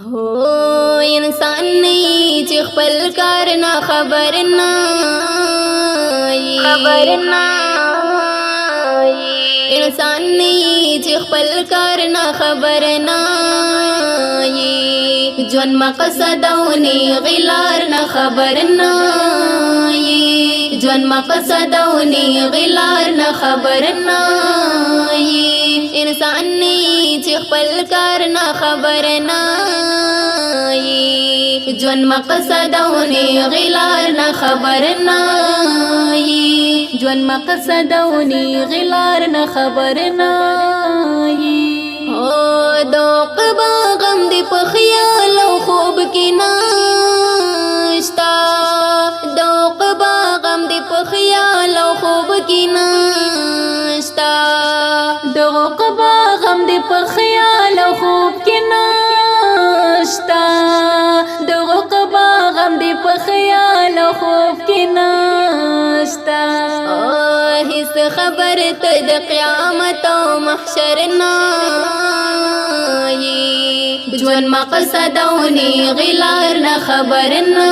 هو انسان نه چې خپل کار نه خبر نه انسان نه چې خپل کار نه خبر نه ژوند مقصد او نه غلار نه خبر نه ژوند مقصد او نه غلار نه خبر نه انسان نه چې خپل کار نه خبر نه ژوند مقصد او نه غلار نه خبر نه ژوند مقصد او نه غلار نه خبر نه او دوق باغم دی په خیال او خوب کې نشتا دوق باغم دی په خیال او خوب کې نشتا دوق باغم دی په خیال او خوب کې نشتا دوق باغم دی په خیال او خوب کې نشتا هیڅ خبر ته د قیامت او محشر نه ژوند مقصد او نه غلار نه خبر نه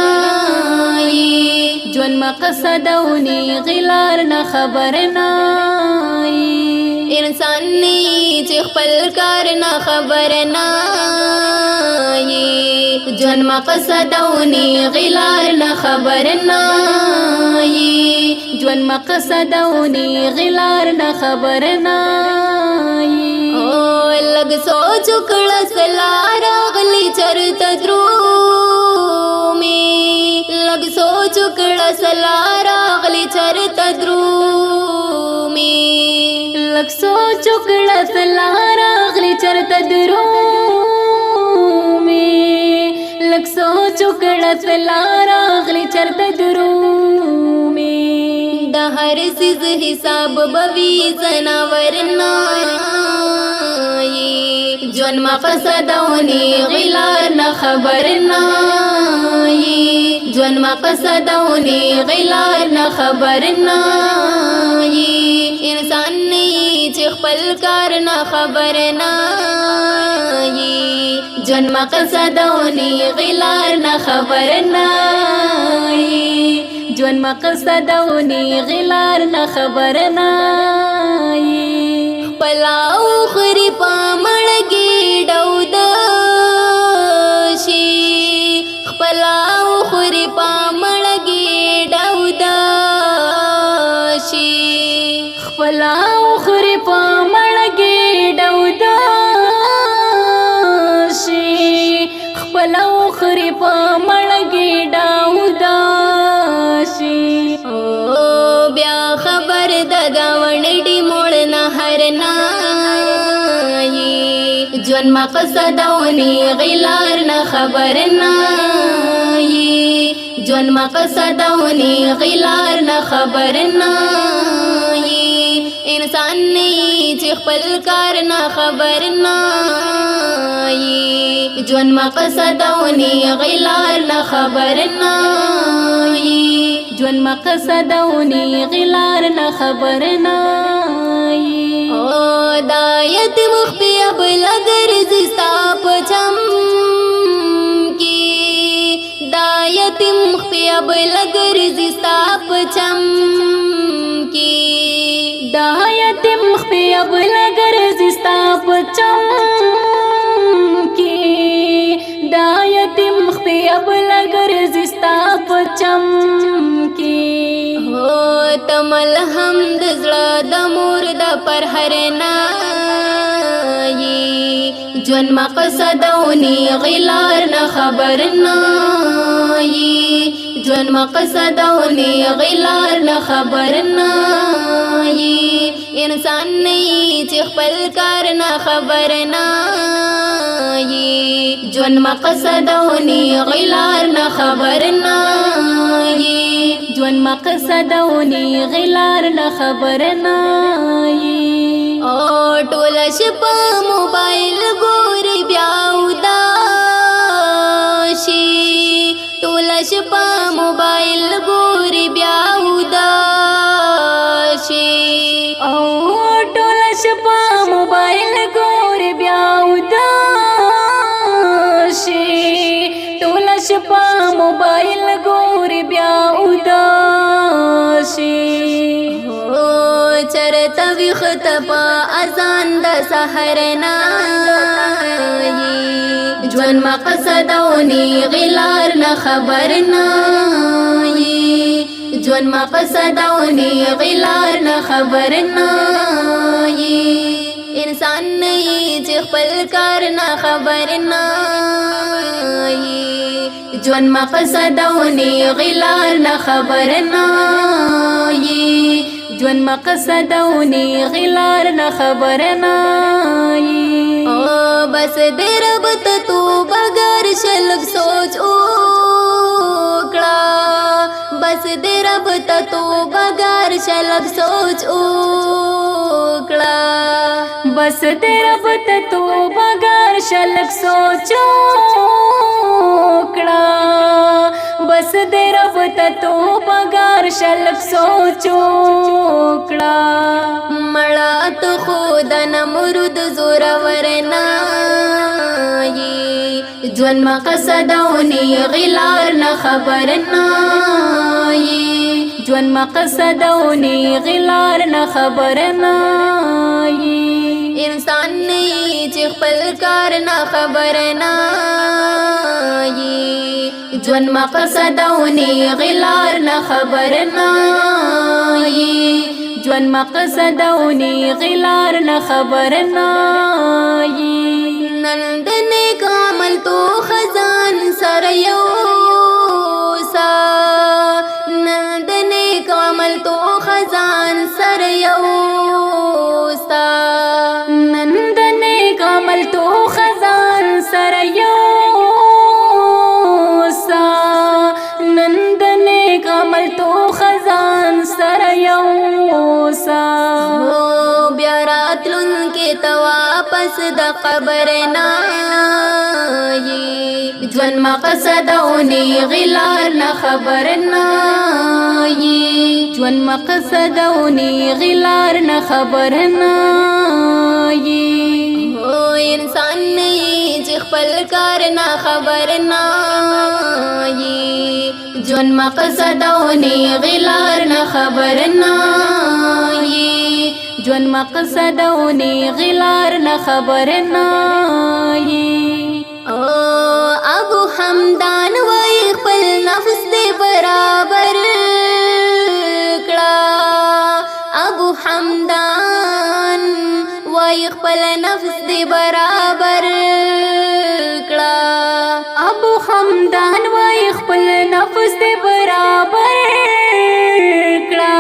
ژوند مقصد او نه غلار نه خبر نه انسان نه چې خپل کار نه خبر نه ژوند مقصد او نه غلار نه خبر نه ژوند مقصد او نه غلار نه خبر نه لگ سوچ کړه سلار غلی چرته درومي لگ سوچ کړه سلار غلی چرته درومي لگ سوچ کړه سلار غلی چرته درومي لگ سوچ کړه سلار غلی چرته درومي د هر چیز حساب بوي زناور نه ژوند مقصد او نه غلار نه خبر نه ژوند مقصد او نه غلار نه خبر نه انسان نه چې خپل کار نه خبر نه ژوند مقصد او نه غلار نه خبر نه ژوند مقصد او نه غلار نه خبر نه پلاو خوري پامړګي ډود شي خپلاو خوري پامړګي ډود شي خپلاو خوري پامړګي ډود شي خپلاو خوري پامړګي ډود شي او بیا خبر د گاونډي مول نه هرنا ژوند مقصد او نه غلار نه خبر نه ژوند مقصد او نه غلار نه خبر نه انسان نه چې خپل کار نه خبر نه ژوند مقصد او نه غلار نه خبر نه ژوند مقصد او نه غلار نه خبر نه او دایت مخفي بلګر زستا پچم کی دایت مخفي بلګر زستا پچم کی دایت مخفي بلګر زستا پچم کی دایت مخفي بلګر زستا پچم کی هو تمل حمد زړه د مور د پر هرنا ژوند مقصد او نه غلار نه خبر نه ژوند مقصد او نه غلار نه خبر نه انسان نه چې خپل کار نه خبر نه ژوند مقصد او نه غلار نه خبر نه ژوند مقصد او نه غلار نه خبر نه او ټول شپه موبایل ګوري بیا وداشي ټول شپه موبایل ګوري بیا وداشي او ټول شپه موبایل ګوري بیا وداشي شپه موبایل ګوري بیا وداشي چرته ویښته په اذان د سحر نه ژوند مقصد او نیغې لار نه خبر نه ژوند مقصد او نیغې لار نه خبر نه انسان نه چې خپل کار نه خبر نه ژوند مقصد او نیغې لار نه خبر نه ژوند مقصد او نیغې لار نه خبر نه بس دې رب ته توبه ګر شلک سوچ وکړه بس دې رب ته توبه ګر شلک سوچ وکړه بس دې رب ته توبه ګر شلک سوچ وکړه بس دې رب ته توبه ګر شلک سوچ وکړه مړه ته خود نمرود زور ورنا ژوند مقصد او نیغې لار نه خبر نه ژوند مقصد او نیغې لار نه خبر نه انسان نه چې خپل کار نه خبر نه ژوند مقصد او نیغې لار نه خبر نه ژوند مقصد او نیغې لار نه خبر نه نن د نیک عمل تو خزان سره یوسه نن د نیک عمل تو خزان سره یوسه نن د نیک عمل تو خزان سره یوسه نن د نیک عمل تو خزان سره یوسه بیا راتلونکي ته واپس د قبر نه ژوند مقصد او نیغې لار نه خبر نه ژوند مقصد او نیغې لار نه خبر نه انسان نه چې خپل کار نه خبر نه ژوند مقصد او نیغې لار نه خبر نه ژوند مقصد او نیغې لار نه خبر نه ابو حمدان وای خپل نفس دې برابر کړه ابو حمدان وای خپل نفس دې برابر کړه ابو حمدان وای خپل نفس دې برابر کړه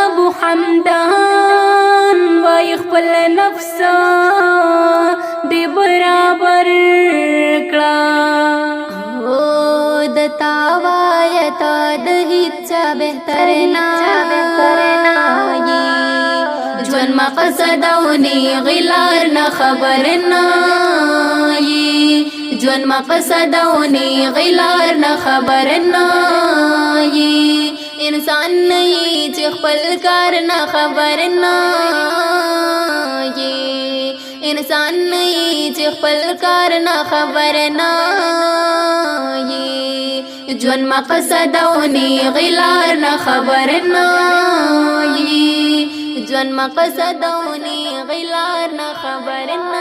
ابو حمدان وای خپل نفس دې برابر کړه د تاوایت د هیڅ بهتر نه ژوند مقصد او نیغې لار نه خبر نه ژوند مقصد او نیغې لار نه خبر نه انسان نه چې خپل کار نه خبر نه انسان نه چې خپل کار نه خبر نه ژوند مقصد او نیغې لار نه خبر نه ژوند مقصد او نیغې لار نه خبر نه